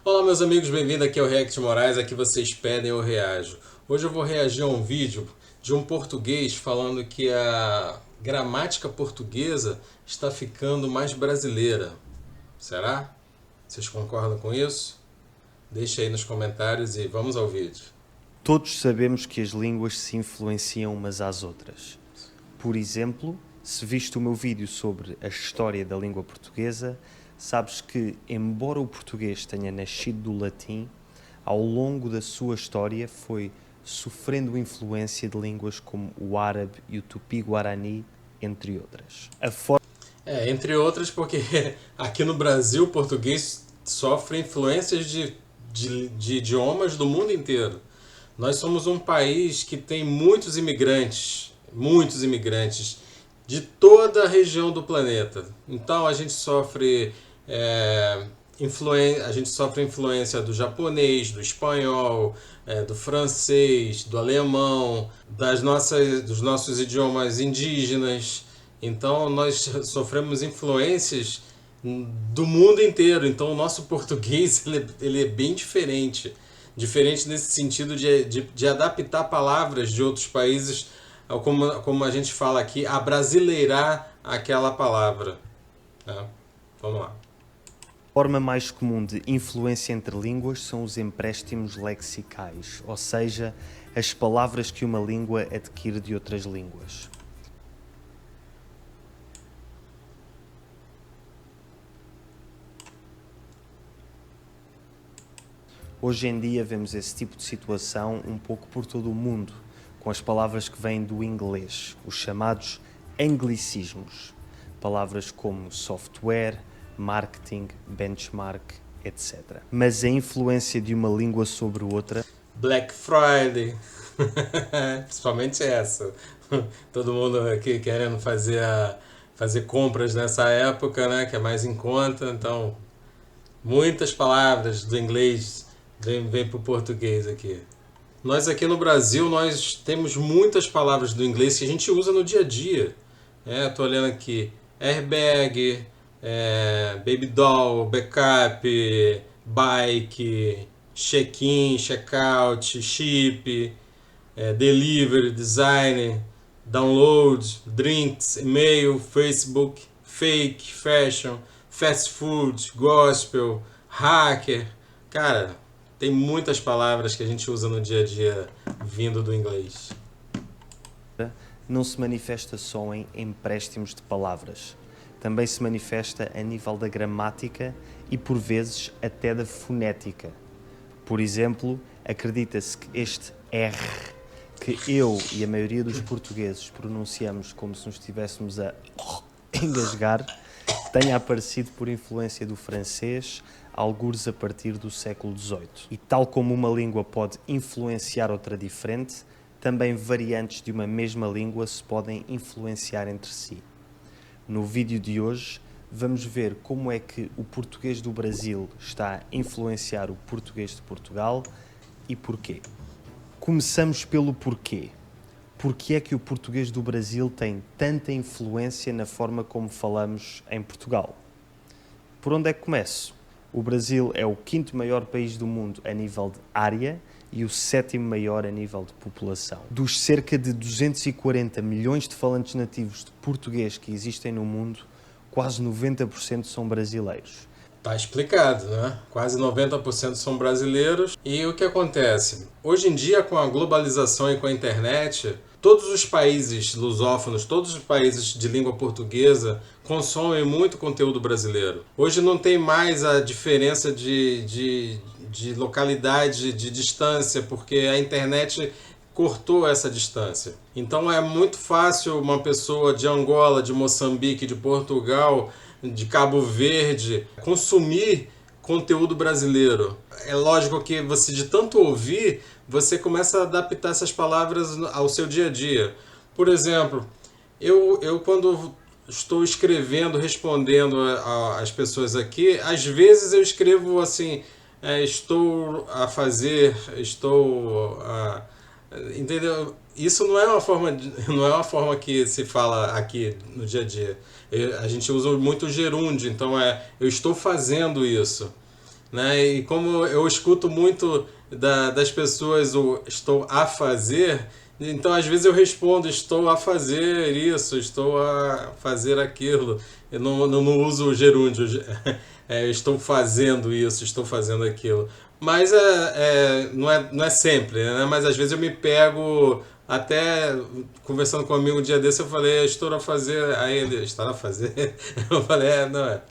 Olá meus amigos, bem-vindos aqui ao React Moraes, aqui vocês pedem eu reajo. Hoje eu vou reagir a um vídeo de um português falando que a gramática portuguesa está ficando mais brasileira. Será? Vocês concordam com isso? Deixa aí nos comentários e vamos ao vídeo. Todos sabemos que as línguas se influenciam umas às outras. Por exemplo, se viste o meu vídeo sobre a história da língua portuguesa, sabes que, embora o português tenha nascido do latim, ao longo da sua história foi sofrendo influência de línguas como o árabe e o tupi-guarani, entre outras. Entre outras porque aqui no Brasil o português sofre influências de idiomas do mundo inteiro. Nós somos um país que tem muitos imigrantes de toda a região do planeta. Então a gente sofre influência do japonês, do espanhol, do francês, do alemão, dos nossos idiomas indígenas. Então nós sofremos influências do mundo inteiro. Então o nosso português ele é bem diferente. Diferente nesse sentido de adaptar palavras de outros países, como a gente fala aqui, a brasileirar aquela palavra. Vamos lá. A forma mais comum de influência entre línguas são os empréstimos lexicais, ou seja, as palavras que uma língua adquire de outras línguas. Hoje em dia vemos esse tipo de situação um pouco por todo o mundo, com as palavras que vêm do inglês, os chamados anglicismos. Palavras como software, marketing, benchmark, etc. Mas a influência de uma língua sobre outra... Black Friday, principalmente essa. Todo mundo aqui querendo fazer compras nessa época, né, que é mais em conta. Então, muitas palavras do inglês vem para o português aqui. Nós aqui no Brasil, nós temos muitas palavras do inglês que a gente usa no dia a dia. Tô olhando aqui, airbag, baby doll, backup, bike, check-in, check-out, chip, delivery, design, download, drinks, e-mail, Facebook, fake, fashion, fast food, gospel, hacker. Cara, tem muitas palavras que a gente usa no dia a dia vindo do inglês. Não se manifesta só em empréstimos de palavras. Também se manifesta a nível da gramática e, por vezes, até da fonética. Por exemplo, acredita-se que este R, que eu e a maioria dos portugueses pronunciamos como se nos estivéssemos a engasgar, tenha aparecido por influência do francês, algures a partir do século XVIII. E tal como uma língua pode influenciar outra diferente, também variantes de uma mesma língua se podem influenciar entre si. No vídeo de hoje, vamos ver como é que o português do Brasil está a influenciar o português de Portugal e porquê. Começamos pelo porquê. Porquê é que o português do Brasil tem tanta influência na forma como falamos em Portugal? Por onde é que começo? O Brasil é o 5º maior país do mundo a nível de área e o 7º maior a nível de população. Dos cerca de 240 milhões de falantes nativos de português que existem no mundo, quase 90% são brasileiros. Tá explicado, né? Quase 90% são brasileiros. E o que acontece? Hoje em dia, com a globalização e com a internet, todos os países lusófonos, todos os países de língua portuguesa consomem muito conteúdo brasileiro. Hoje não tem mais a diferença de localidade, de distância, porque a internet cortou essa distância. Então é muito fácil uma pessoa de Angola, de Moçambique, de Portugal, de Cabo Verde consumir conteúdo brasileiro. É lógico que você, de tanto ouvir, você começa a adaptar essas palavras ao seu dia a dia. Por exemplo, eu quando estou escrevendo, respondendo às pessoas aqui, às vezes eu escrevo assim, estou a fazer, entendeu? Isso não é uma forma que se fala aqui no dia a dia. A gente usa muito gerúndio, então eu estou fazendo isso. né? E como eu escuto muito das pessoas o estou a fazer, então às vezes eu respondo estou a fazer isso, estou a fazer aquilo. Eu não uso o gerúndio, estou fazendo isso, estou fazendo aquilo. Mas não é sempre, né? Mas às vezes eu me pego até conversando com um amigo um dia desse, eu falei, estou a fazer. Aí ele, está a fazer? Eu falei, não é.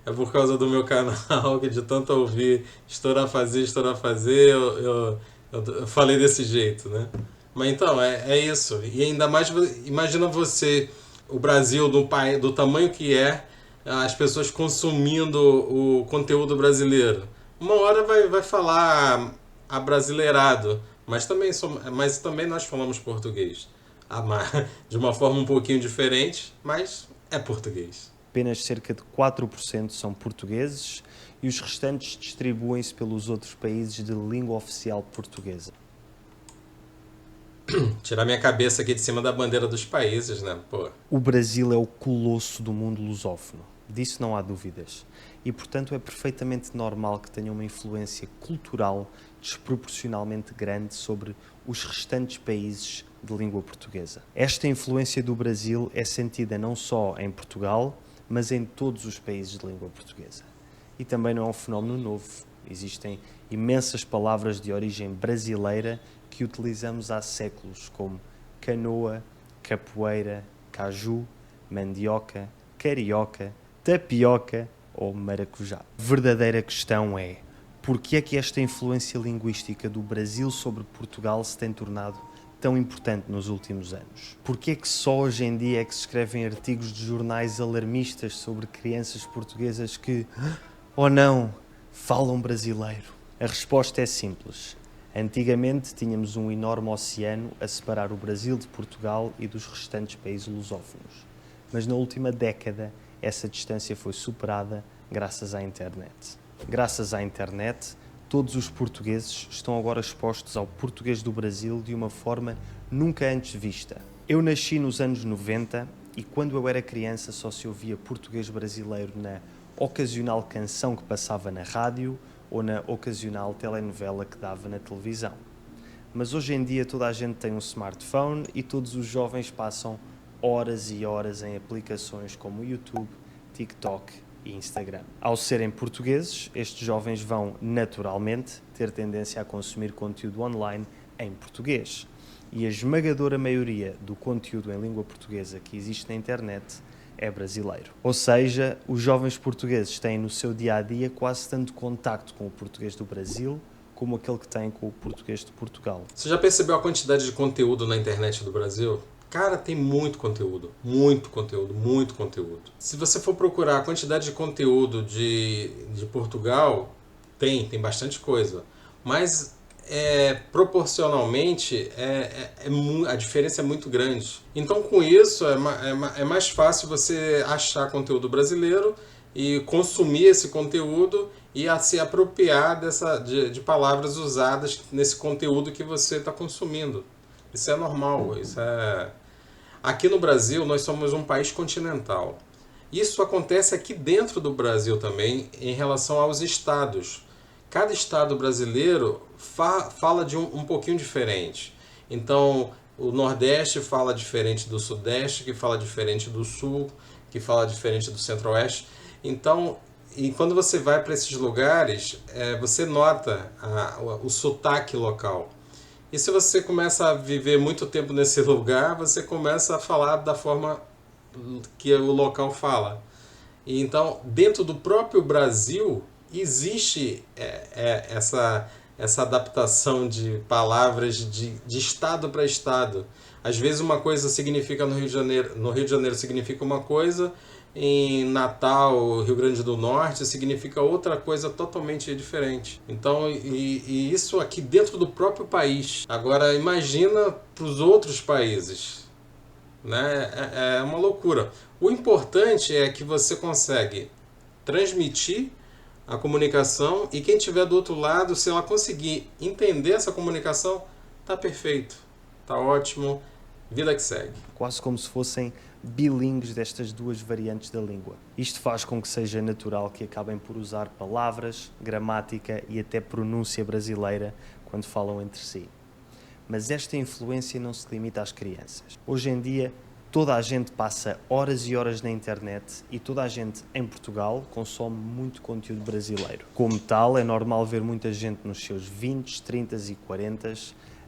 É por causa do meu canal, que de tanto ouvir estou a fazer, eu falei desse jeito, né? Mas então, é isso. E ainda mais, imagina você, o Brasil, do tamanho que é, as pessoas consumindo o conteúdo brasileiro. Uma hora vai falar abrasileirado, mas também nós falamos português. De uma forma um pouquinho diferente, mas é português. Apenas cerca de 4% são portugueses e os restantes distribuem-se pelos outros países de língua oficial portuguesa. Tirar minha cabeça aqui de cima da bandeira dos países, né? Pô. O Brasil é o colosso do mundo lusófono, disso não há dúvidas. E, portanto, é perfeitamente normal que tenha uma influência cultural desproporcionalmente grande sobre os restantes países de língua portuguesa. Esta influência do Brasil é sentida não só em Portugal, mas em todos os países de língua portuguesa. E também não é um fenómeno novo. Existem imensas palavras de origem brasileira que utilizamos há séculos, como canoa, capoeira, caju, mandioca, carioca, tapioca ou maracujá. A verdadeira questão é: por que é que esta influência linguística do Brasil sobre Portugal se tem tornado tão importante nos últimos anos? Por que é que só hoje em dia é que se escrevem artigos de jornais alarmistas sobre crianças portuguesas que, oh não, falam brasileiro? A resposta é simples. Antigamente tínhamos um enorme oceano a separar o Brasil de Portugal e dos restantes países lusófonos. Mas na última década essa distância foi superada graças à internet. Graças à internet, todos os portugueses estão agora expostos ao português do Brasil de uma forma nunca antes vista. Eu nasci nos anos 90 e quando eu era criança só se ouvia português brasileiro na ocasional canção que passava na rádio ou na ocasional telenovela que dava na televisão. Mas hoje em dia toda a gente tem um smartphone e todos os jovens passam horas e horas em aplicações como YouTube, TikTok e Instagram. Ao serem portugueses, estes jovens vão, naturalmente, ter tendência a consumir conteúdo online em português. E a esmagadora maioria do conteúdo em língua portuguesa que existe na internet é brasileiro. Ou seja, os jovens portugueses têm no seu dia-a-dia quase tanto contacto com o português do Brasil como aquele que têm com o português de Portugal. Você já percebeu a quantidade de conteúdo na internet do Brasil? Cara, tem muito conteúdo, muito conteúdo, muito conteúdo. Se você for procurar a quantidade de conteúdo de Portugal, tem bastante coisa. Mas proporcionalmente a diferença é muito grande. Então com isso é mais fácil você achar conteúdo brasileiro e consumir esse conteúdo e a se apropriar de palavras usadas nesse conteúdo que você está consumindo. Isso é normal. Aqui no Brasil nós somos um país continental. Isso acontece aqui dentro do Brasil também em relação aos estados. Cada estado brasileiro fala de um pouquinho diferente. Então, o Nordeste fala diferente do Sudeste, que fala diferente do Sul, que fala diferente do Centro-Oeste. Então, e quando você vai para esses lugares, você nota o sotaque local. E se você começa a viver muito tempo nesse lugar, você começa a falar da forma que o local fala. E então, dentro do próprio Brasil, existe essa adaptação de palavras de estado para estado. Às vezes uma coisa significa no Rio de Janeiro significa uma coisa, em Natal, Rio Grande do Norte, significa outra coisa totalmente diferente. Então, e isso aqui dentro do próprio país. Agora, imagina para os outros países. Né? É uma loucura. O importante é que você consegue transmitir a comunicação e quem estiver do outro lado, se ela conseguir entender essa comunicação, tá perfeito, tá ótimo. Vida que segue. Quase como se fossem bilíngues destas duas variantes da língua. Isto faz com que seja natural que acabem por usar palavras, gramática e até pronúncia brasileira quando falam entre si. Mas esta influência não se limita às crianças. Hoje em dia, toda a gente passa horas e horas na internet e toda a gente em Portugal consome muito conteúdo brasileiro. Como tal, é normal ver muita gente nos seus 20, 30 e 40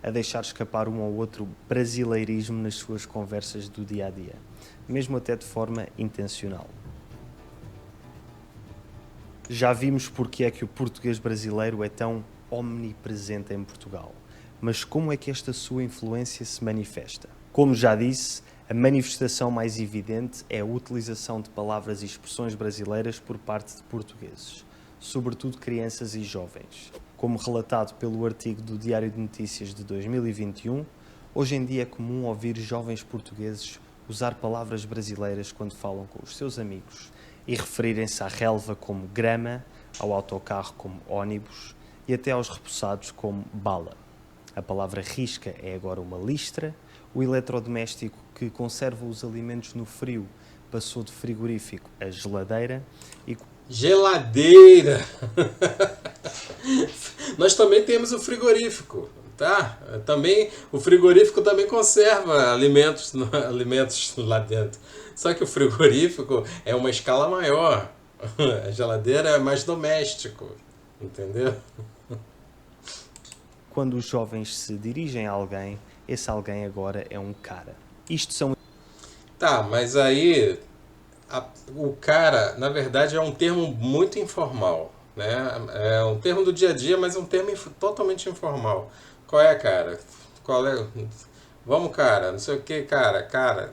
a deixar escapar um ou outro brasileirismo nas suas conversas do dia-a-dia, mesmo até de forma intencional. Já vimos porque é que o português brasileiro é tão omnipresente em Portugal, mas como é que esta sua influência se manifesta? Como já disse, a manifestação mais evidente é a utilização de palavras e expressões brasileiras por parte de portugueses, sobretudo crianças e jovens. Como relatado pelo artigo do Diário de Notícias de 2021, hoje em dia é comum ouvir jovens portugueses usar palavras brasileiras quando falam com os seus amigos e referirem-se à relva como grama, ao autocarro como ônibus e até aos repousados como bala. A palavra risca é agora uma listra, o eletrodoméstico que conserva os alimentos no frio passou de frigorífico a geladeira e... Geladeira! Nós também temos o frigorífico, tá? Também, o frigorífico também conserva alimentos lá dentro. Só que o frigorífico é uma escala maior. A geladeira é mais doméstico, entendeu? Quando os jovens se dirigem a alguém, esse alguém agora é um cara. Isto são... Tá, mas aí o cara, na verdade, é um termo muito informal, né? É um termo do dia a dia, mas é um termo totalmente informal. Qual é, cara? Qual é? Vamos, cara, não sei o que, cara.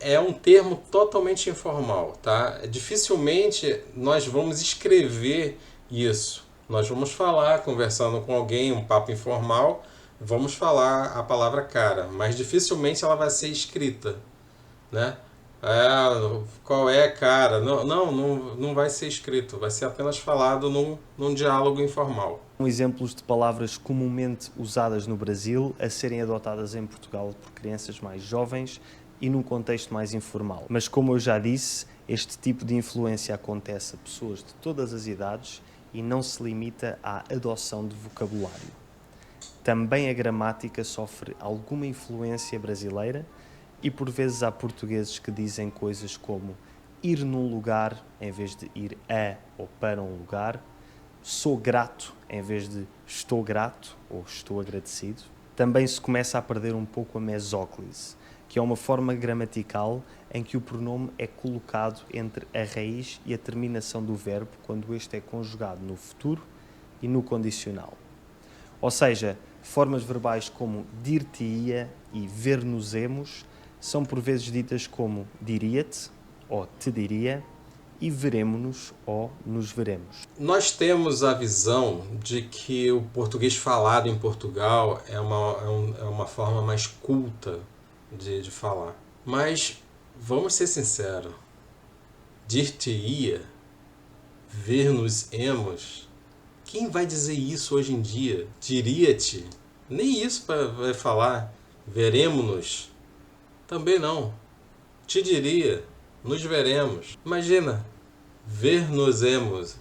É um termo totalmente informal, tá? Dificilmente nós vamos escrever isso. Nós vamos falar, conversando com alguém, um papo informal, vamos falar a palavra cara, mas dificilmente ela vai ser escrita, né? Qual é, cara? Não vai ser escrito, vai ser apenas falado num diálogo informal. Exemplos de palavras comumente usadas no Brasil a serem adotadas em Portugal por crianças mais jovens e num contexto mais informal. Mas como eu já disse, este tipo de influência acontece a pessoas de todas as idades e não se limita à adoção de vocabulário. Também a gramática sofre alguma influência brasileira e por vezes há portugueses que dizem coisas como ir num lugar em vez de ir a ou para um lugar, sou grato em vez de estou grato ou estou agradecido. Também se começa a perder um pouco a mesóclise, que é uma forma gramatical em que o pronome é colocado entre a raiz e a terminação do verbo quando este é conjugado no futuro e no condicional. Ou seja, formas verbais como dir-te-ia e ver-nos-emos são por vezes ditas como diria-te ou te diria e veremo-nos ou nos veremos. Nós temos a visão de que o português falado em Portugal é uma forma mais culta de falar. Mas, vamos ser sinceros, dir-te-ia, ver-nos-emos, quem vai dizer isso hoje em dia? Diria-te, nem isso vai falar. Veremo-nos, também não. Te diria, nos veremos. Imagina, ver-nos-emos.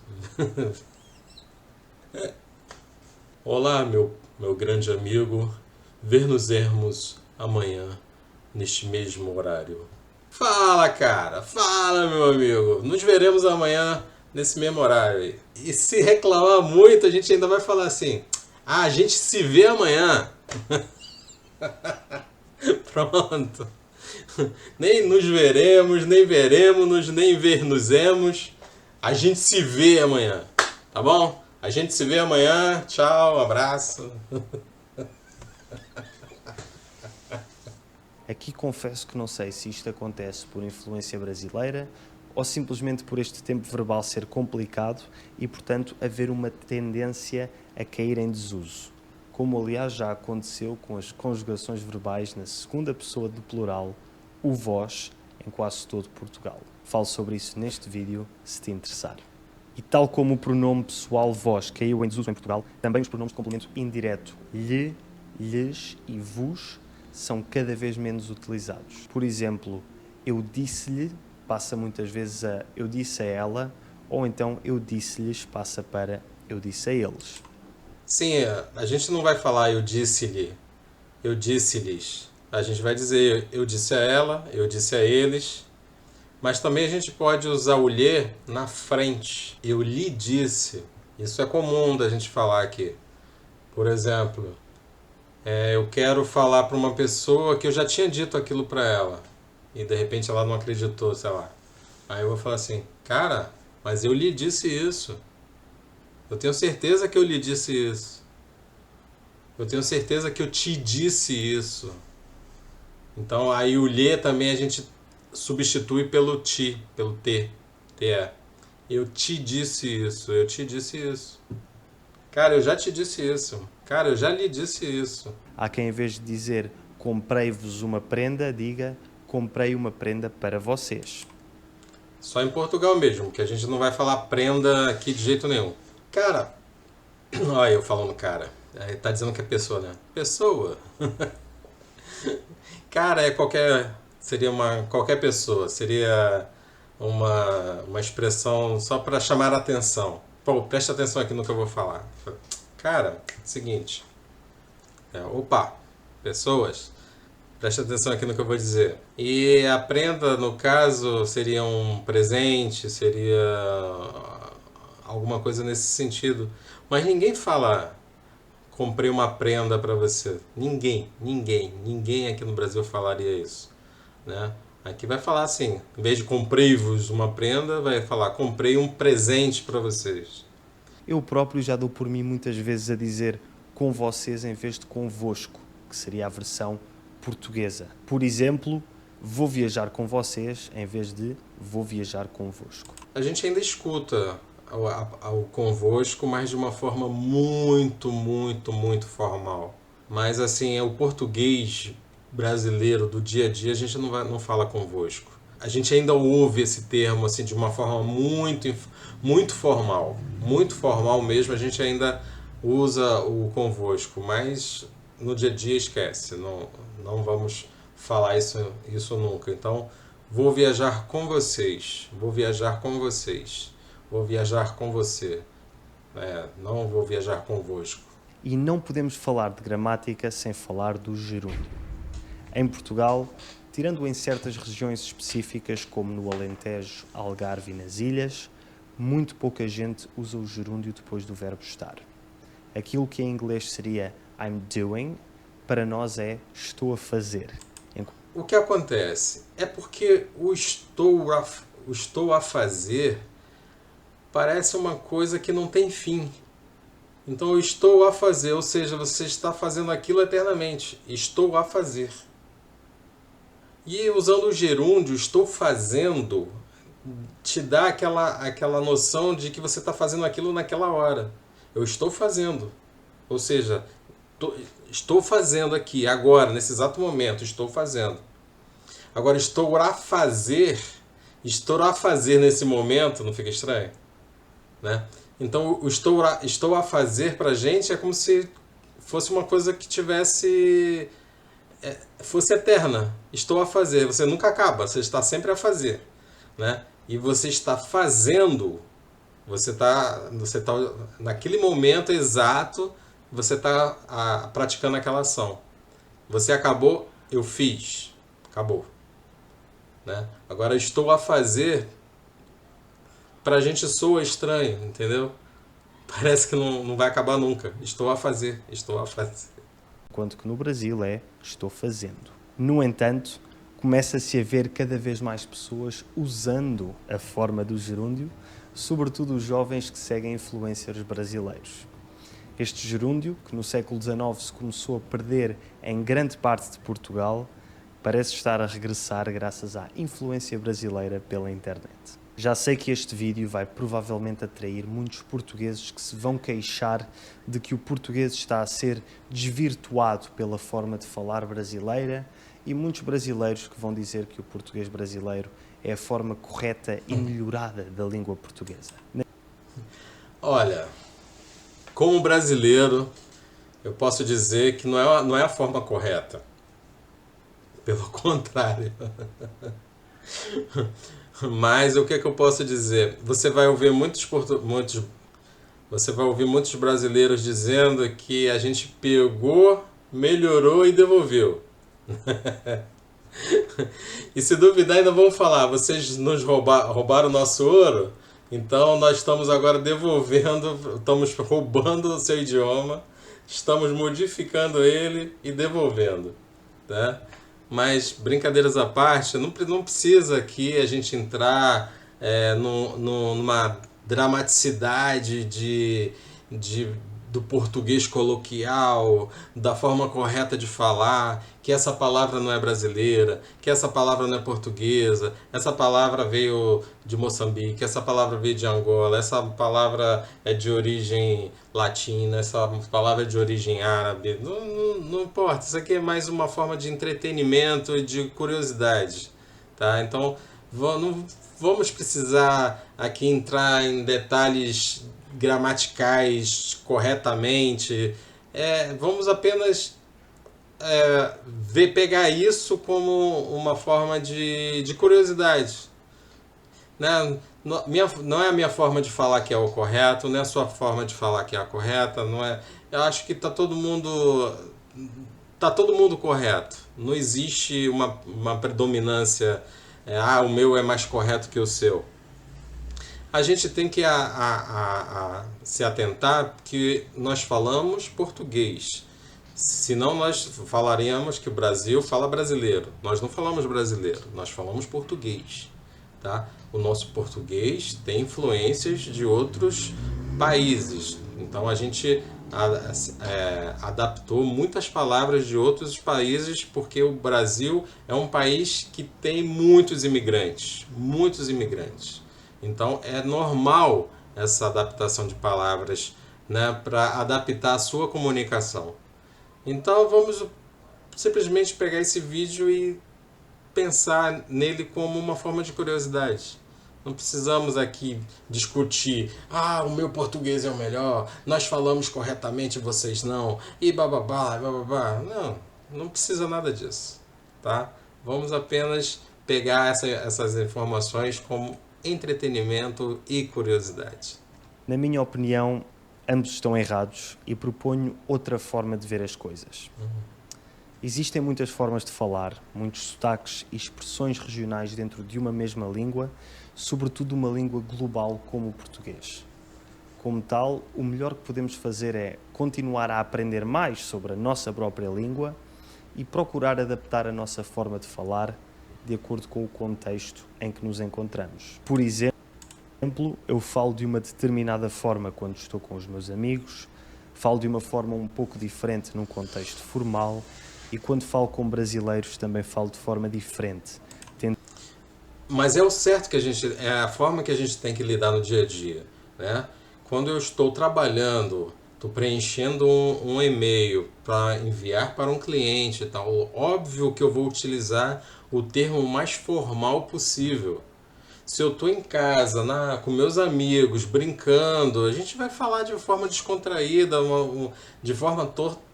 Olá, meu grande amigo, ver-nos-emos amanhã, neste mesmo horário. Fala, cara, fala, meu amigo, nos veremos amanhã nesse mesmo horário. E se reclamar muito, a gente ainda vai falar assim, a gente se vê amanhã. Pronto. Nem nos veremos, nem veremos-nos, nem ver-nos-emos. A gente se vê amanhã, tá bom? A gente se vê amanhã. Tchau, abraço. Aqui confesso que não sei se isto acontece por influência brasileira ou simplesmente por este tempo verbal ser complicado e, portanto, haver uma tendência a cair em desuso, como aliás já aconteceu com as conjugações verbais na segunda pessoa do plural, o vós, em quase todo Portugal. Falo sobre isso neste vídeo, se te interessar. E tal como o pronome pessoal vós caiu em desuso em Portugal, também os pronomes de complemento indireto lhe, lhes e vos são cada vez menos utilizados. Por exemplo, eu disse-lhe passa muitas vezes a eu disse a ela, ou então eu disse-lhes passa para eu disse a eles. Sim, a gente não vai falar eu disse-lhe, eu disse-lhes. A gente vai dizer eu disse a ela, eu disse a eles. Mas também a gente pode usar o lhe na frente. Eu lhe disse. Isso é comum da gente falar aqui. Por exemplo, eu quero falar para uma pessoa que eu já tinha dito aquilo para ela. E de repente ela não acreditou, sei lá. Aí eu vou falar assim, cara, mas eu lhe disse isso. Eu tenho certeza que eu lhe disse isso. Eu tenho certeza que eu te disse isso. Então aí o lhe também a gente substitui pelo ti, pelo te. Eu te disse isso, eu te disse isso. Cara, eu já te disse isso. Cara, eu já lhe disse isso. Há quem, em vez de dizer comprei-vos uma prenda, diga comprei uma prenda para vocês. Só em Portugal mesmo, que a gente não vai falar prenda aqui de jeito nenhum. Cara, olha eu falando cara. Aí tá dizendo que é pessoa, né? Pessoa. Cara, seria qualquer pessoa. Seria uma expressão só para chamar a atenção. Pô, presta atenção aqui no que eu vou falar. Cara, seguinte. Opa, pessoas, presta atenção aqui no que eu vou dizer. E a prenda, no caso, seria um presente, seria alguma coisa nesse sentido. Mas ninguém fala comprei uma prenda para você. Ninguém aqui no Brasil falaria isso, né? Aqui vai falar assim, em vez de comprei-vos uma prenda, vai falar comprei um presente para vocês. Eu próprio já dou por mim muitas vezes a dizer com vocês em vez de convosco, que seria a versão portuguesa. Por exemplo, vou viajar com vocês em vez de vou viajar convosco. A gente ainda escuta o convosco, mas de uma forma muito formal. Mas assim, o português brasileiro do dia a dia, a gente não fala convosco. A gente ainda ouve esse termo assim de uma forma muito formal. Muito formal mesmo, a gente ainda usa o convosco, mas no dia a dia esquece. Não vamos falar isso nunca. Então, vou viajar com vocês. Vou viajar com vocês. Vou viajar com você. Não vou viajar convosco. E não podemos falar de gramática sem falar do gerúndio. Em Portugal, tirando em certas regiões específicas, como no Alentejo, Algarve e nas Ilhas, muito pouca gente usa o gerúndio depois do verbo estar. Aquilo que em inglês seria I'm doing, para nós é estou a fazer. O que acontece é porque o estou a fazer parece uma coisa que não tem fim. Então eu estou a fazer, ou seja, você está fazendo aquilo eternamente. Estou a fazer. E usando o gerúndio, estou fazendo, te dá aquela noção de que você está fazendo aquilo naquela hora. Eu estou fazendo. Ou seja, estou fazendo aqui, agora, nesse exato momento, estou fazendo. Agora, estou a fazer nesse momento, não fica estranho? Né? Então, o estou a fazer pra gente é como se fosse uma coisa que fosse eterna. Estou a fazer, você nunca acaba, você está sempre a fazer, né? E você está fazendo, você está naquele momento exato, você está praticando aquela ação. Você acabou, eu fiz, acabou, né? Agora estou a fazer, pra gente soa estranho, entendeu? Parece que não vai acabar nunca. Estou a fazer. Enquanto que no Brasil é estou fazendo. No entanto, começa-se a ver cada vez mais pessoas usando a forma do gerúndio, sobretudo os jovens que seguem influencers brasileiros. Este gerúndio, que no século XIX se começou a perder em grande parte de Portugal, parece estar a regressar graças à influência brasileira pela internet. Já sei que este vídeo vai provavelmente atrair muitos portugueses que se vão queixar de que o português está a ser desvirtuado pela forma de falar brasileira e muitos brasileiros que vão dizer que o português brasileiro é a forma correta e melhorada da língua portuguesa. Olha, como brasileiro, eu posso dizer que não é a forma correta. Pelo contrário. Mas o que é que eu posso dizer? Você vai ouvir muitos brasileiros dizendo que a gente pegou, melhorou e devolveu. E se duvidar, ainda vão falar: vocês nos roubaram o nosso ouro? Então nós estamos agora devolvendo, estamos roubando o seu idioma, estamos modificando ele e devolvendo. Tá? Mas, brincadeiras à parte, não precisa aqui a gente entrar numa dramaticidade de, do português coloquial, da forma correta de falar, que essa palavra não é brasileira, que essa palavra não é portuguesa, essa palavra veio de Moçambique, essa palavra veio de Angola, essa palavra é de origem latina, essa palavra é de origem árabe. Não importa, isso aqui é mais uma forma de entretenimento e de curiosidade. Tá? Então, não vamos precisar aqui entrar em detalhes gramaticais corretamente. Vamos apenas pegar isso como uma forma de curiosidade. Né? Não é a minha forma de falar que é o correto, não é a sua forma de falar que é a correta, não é. Eu acho que tá todo mundo correto. Não existe uma predominância. O meu é mais correto que o seu. A gente tem que se atentar que nós falamos português. Senão nós falaríamos que o Brasil fala brasileiro. Nós não falamos brasileiro, nós falamos português. Tá? O nosso português tem influências de outros países. Então a gente adaptou muitas palavras de outros países porque o Brasil é um país que tem muitos imigrantes. Muitos imigrantes. Então é normal essa adaptação de palavras, né, para adaptar a sua comunicação. Então vamos simplesmente pegar esse vídeo e pensar nele como uma forma de curiosidade. Não precisamos aqui discutir: o meu português é o melhor, nós falamos corretamente, vocês não, e bababá, bababá. Não precisa nada disso. Tá? Vamos apenas pegar essas informações como entretenimento e curiosidade. Na minha opinião, ambos estão errados e proponho outra forma de ver as coisas. Existem muitas formas de falar, muitos sotaques e expressões regionais dentro de uma mesma língua, sobretudo uma língua global como o português. Como tal, o melhor que podemos fazer é continuar a aprender mais sobre a nossa própria língua e procurar adaptar a nossa forma de falar de acordo com o contexto em que nos encontramos. Por exemplo, eu falo de uma determinada forma quando estou com os meus amigos, falo de uma forma um pouco diferente num contexto formal e quando falo com brasileiros também falo de forma diferente. Mas é o certo que é a forma que a gente tem que lidar no dia a dia, né? Quando eu estou trabalhando, estou preenchendo um e-mail para enviar para um cliente e tal, óbvio que eu vou utilizar o termo mais formal possível. Se eu estou em casa, com meus amigos, brincando, a gente vai falar de forma descontraída, de forma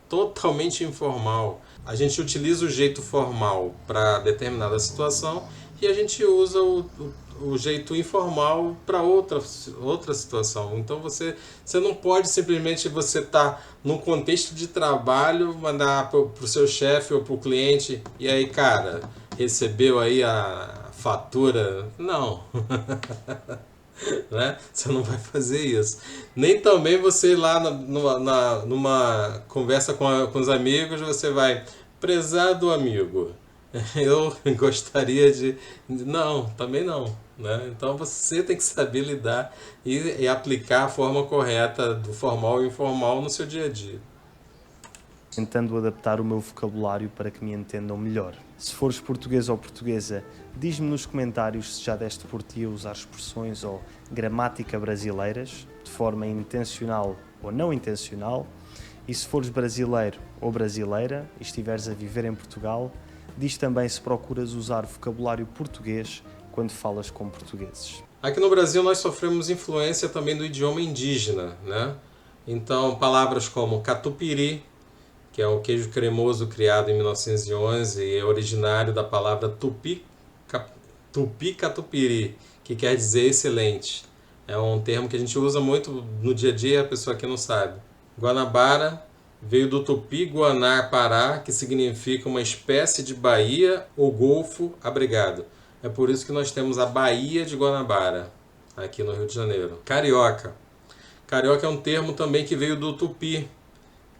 totalmente informal. A gente utiliza o jeito formal para determinada situação e a gente usa o jeito informal para outra situação. Então você não pode simplesmente você tá num contexto de trabalho, mandar para o seu chefe ou para o cliente: e aí, cara, recebeu aí a fatura? Não. Né? Você não vai fazer isso. Nem também você lá numa conversa com os amigos, você vai: prezado amigo, eu gostaria de... Não, também não. Né? Então você tem que saber lidar e aplicar a forma correta do formal e informal no seu dia a dia. Tentando adaptar o meu vocabulário para que me entendam melhor. Se fores português ou portuguesa, diz-me nos comentários se já deste por ti a usar expressões ou gramática brasileiras, de forma intencional ou não intencional. E se fores brasileiro ou brasileira e estiveres a viver em Portugal, diz também se procuras usar vocabulário português quando falas com portugueses. Aqui no Brasil nós sofremos influência também do idioma indígena, né? Então palavras como catupiry, que é um queijo cremoso criado em 1911 e é originário da palavra tupi catupiry, que quer dizer excelente. É um termo que a gente usa muito no dia a dia e a pessoa aqui não sabe. Guanabara veio do Tupi-Guaná Pará, que significa uma espécie de baía ou golfo abrigado. É por isso que nós temos a Baía de Guanabara, aqui no Rio de Janeiro. Carioca. Carioca é um termo também que veio do Tupi.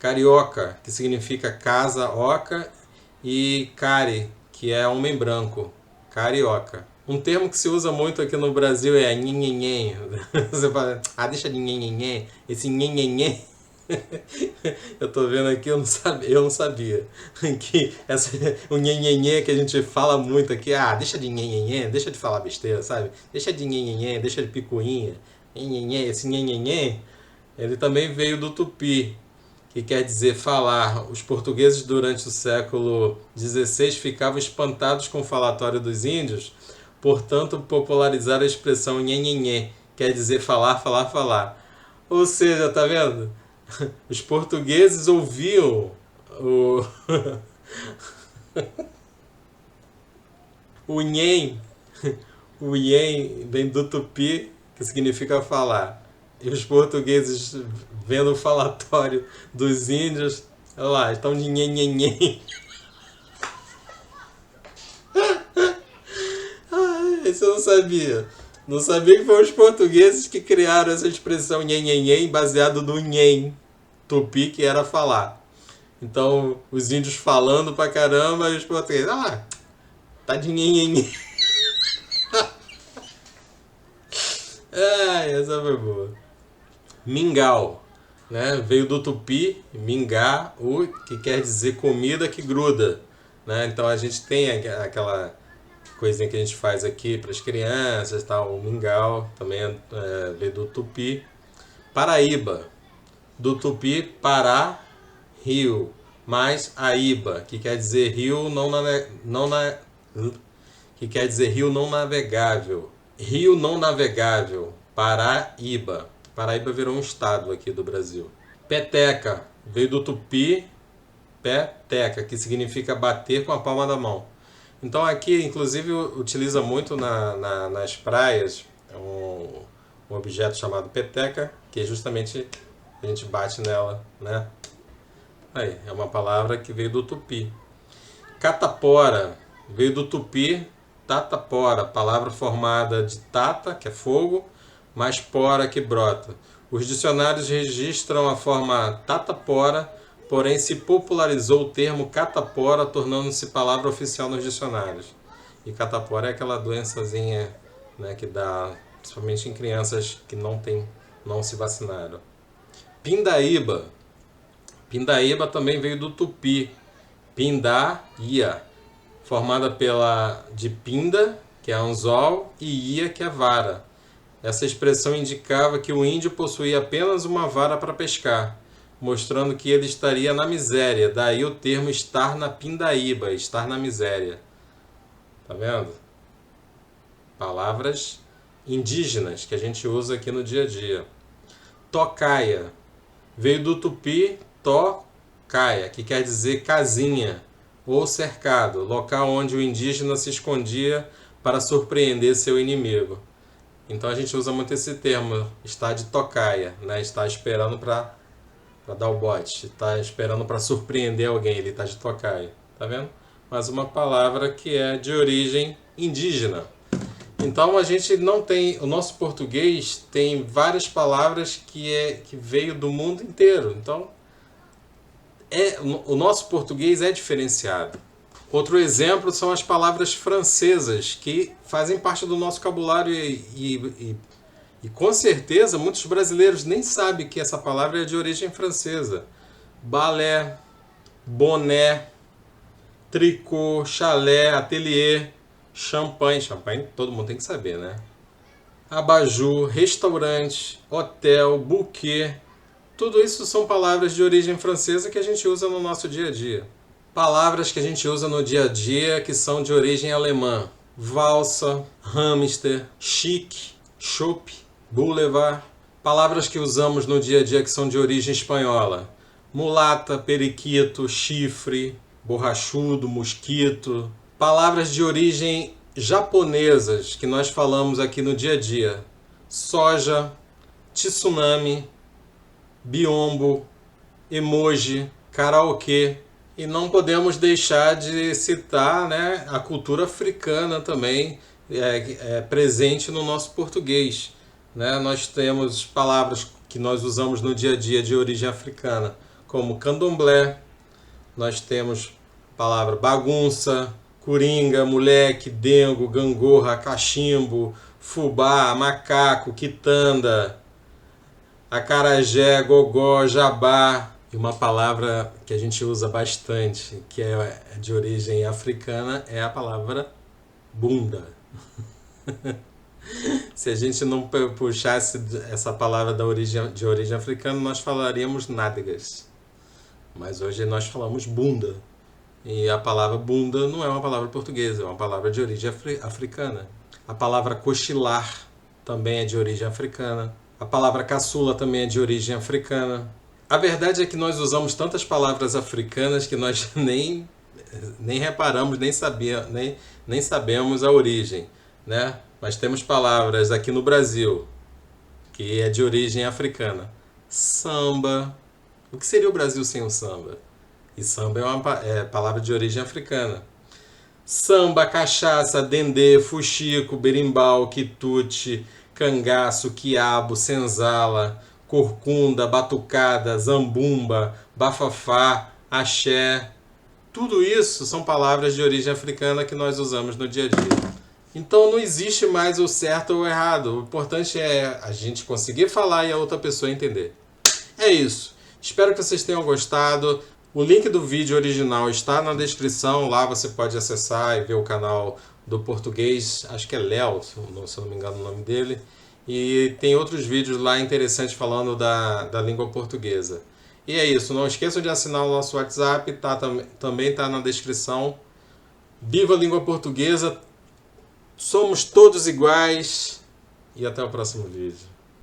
Carioca, que significa casa, oca, e cari, que é homem branco. Carioca. Um termo que se usa muito aqui no Brasil é nhenhenhen. Você fala, deixa de nhenhenhen. Esse nhenhenhen, eu tô vendo aqui, eu não sabia. Que o nhenhenhen que a gente fala muito aqui, deixa de nhenhenhen, deixa de falar besteira, sabe? Deixa de nhenhenhen, deixa de picuinha. Nhenhenhen, esse nhenhenhen, ele também veio do Tupi, que quer dizer falar. Os portugueses durante o século XVI ficavam espantados com o falatório dos índios, portanto popularizaram a expressão nhenhenhen, quer dizer falar, falar, falar. Ou seja, tá vendo? Os portugueses ouviam o nhen, o nhen vem do Tupi, que significa falar. E os portugueses, vendo o falatório dos índios, olha lá, estão de nhenhenhen. Isso eu não sabia. Não sabia que foram os portugueses que criaram essa expressão nhenhenhen baseado no nhen, tupi, que era falar. Então, os índios falando pra caramba e os portugueses, tá de nhenhenhen. Essa foi boa. Mingau, né? Veio do tupi, mingá, que quer dizer comida que gruda, né? Então a gente tem aquela coisinha que a gente faz aqui para as crianças, tal. O mingau também veio do tupi. Paraíba, do tupi Pará, rio, mais Aíba, que quer dizer rio que quer dizer rio não navegável. Rio não navegável, Paraíba. Paraíba virou um estado aqui do Brasil. Peteca, veio do tupi, peteca, que significa bater com a palma da mão. Então aqui, inclusive, utiliza muito nas praias um objeto chamado peteca, que justamente a gente bate nela, né? Aí, é uma palavra que veio do tupi. Catapora, veio do tupi, tatapora, palavra formada de tata, que é fogo, mais pora, que brota. Os dicionários registram a forma tatapora, porém se popularizou o termo catapora, tornando-se palavra oficial nos dicionários. E catapora é aquela doençazinha, né, que dá principalmente em crianças que não se vacinaram. Pindaíba. Pindaíba também veio do tupi. Pindaía, formada de pinda, que é anzol, e ia, que é vara. Essa expressão indicava que o índio possuía apenas uma vara para pescar, mostrando que ele estaria na miséria. Daí o termo estar na pindaíba, estar na miséria. Tá vendo? Palavras indígenas que a gente usa aqui no dia a dia. Tocaia. Veio do tupi tocaia, que quer dizer casinha ou cercado, local onde o indígena se escondia para surpreender seu inimigo. Então a gente usa muito esse termo, está de tocaia, né? Está esperando para dar o bote, está esperando para surpreender alguém, ele está de tocaia, tá vendo? Mas uma palavra que é de origem indígena. Então a gente não tem, o nosso português tem várias palavras que veio do mundo inteiro. Então o nosso português é diferenciado. Outro exemplo são as palavras francesas, que fazem parte do nosso vocabulário e com certeza muitos brasileiros nem sabem que essa palavra é de origem francesa. Balé, boné, tricô, chalé, ateliê, champanhe. Champanhe todo mundo tem que saber, né? Abajur, restaurante, hotel, buquê. Tudo isso são palavras de origem francesa que a gente usa no nosso dia a dia. Palavras que a gente usa no dia a dia que são de origem alemã. Valsa, hamster, chique, chope, boulevard. Palavras que usamos no dia a dia que são de origem espanhola. mulata, periquito, chifre, borrachudo, mosquito. Palavras de origem japonesas que nós falamos aqui no dia a dia. Soja, tsunami, biombo, emoji, karaokê. E não podemos deixar de citar, né, a cultura africana também, presente no nosso português. Né? Nós temos palavras que nós usamos no dia a dia de origem africana, como candomblé, nós temos a palavra bagunça, coringa, moleque, dengo, gangorra, cachimbo, fubá, macaco, quitanda, acarajé, gogó, jabá. E uma palavra que a gente usa bastante, que é de origem africana, é a palavra bunda. Se a gente não puxasse essa palavra de origem africana, nós falaríamos nádegas. Mas hoje nós falamos bunda. E a palavra bunda não é uma palavra portuguesa, é uma palavra de origem africana. A palavra cochilar também é de origem africana. A palavra caçula também é de origem africana. A verdade é que nós usamos tantas palavras africanas que nós nem reparamos, nem sabemos a origem, né? Mas temos palavras aqui no Brasil que é de origem africana. Samba. O que seria o Brasil sem o samba? E samba é uma palavra de origem africana. Samba, cachaça, dendê, fuxico, berimbau, quitute, cangaço, quiabo, senzala, corcunda, batucada, zambumba, bafafá, axé. Tudo isso são palavras de origem africana que nós usamos no dia a dia. Então não existe mais o certo ou o errado. O importante é a gente conseguir falar e a outra pessoa entender. É isso. Espero que vocês tenham gostado. O link do vídeo original está na descrição. Lá você pode acessar e ver o canal do português. Acho que é Léo, se eu não me engano o nome dele. E tem outros vídeos lá interessantes falando da língua portuguesa. E é isso. Não esqueçam de assinar o nosso WhatsApp. Também está na descrição. Viva a língua portuguesa! Somos todos iguais. E até o próximo vídeo.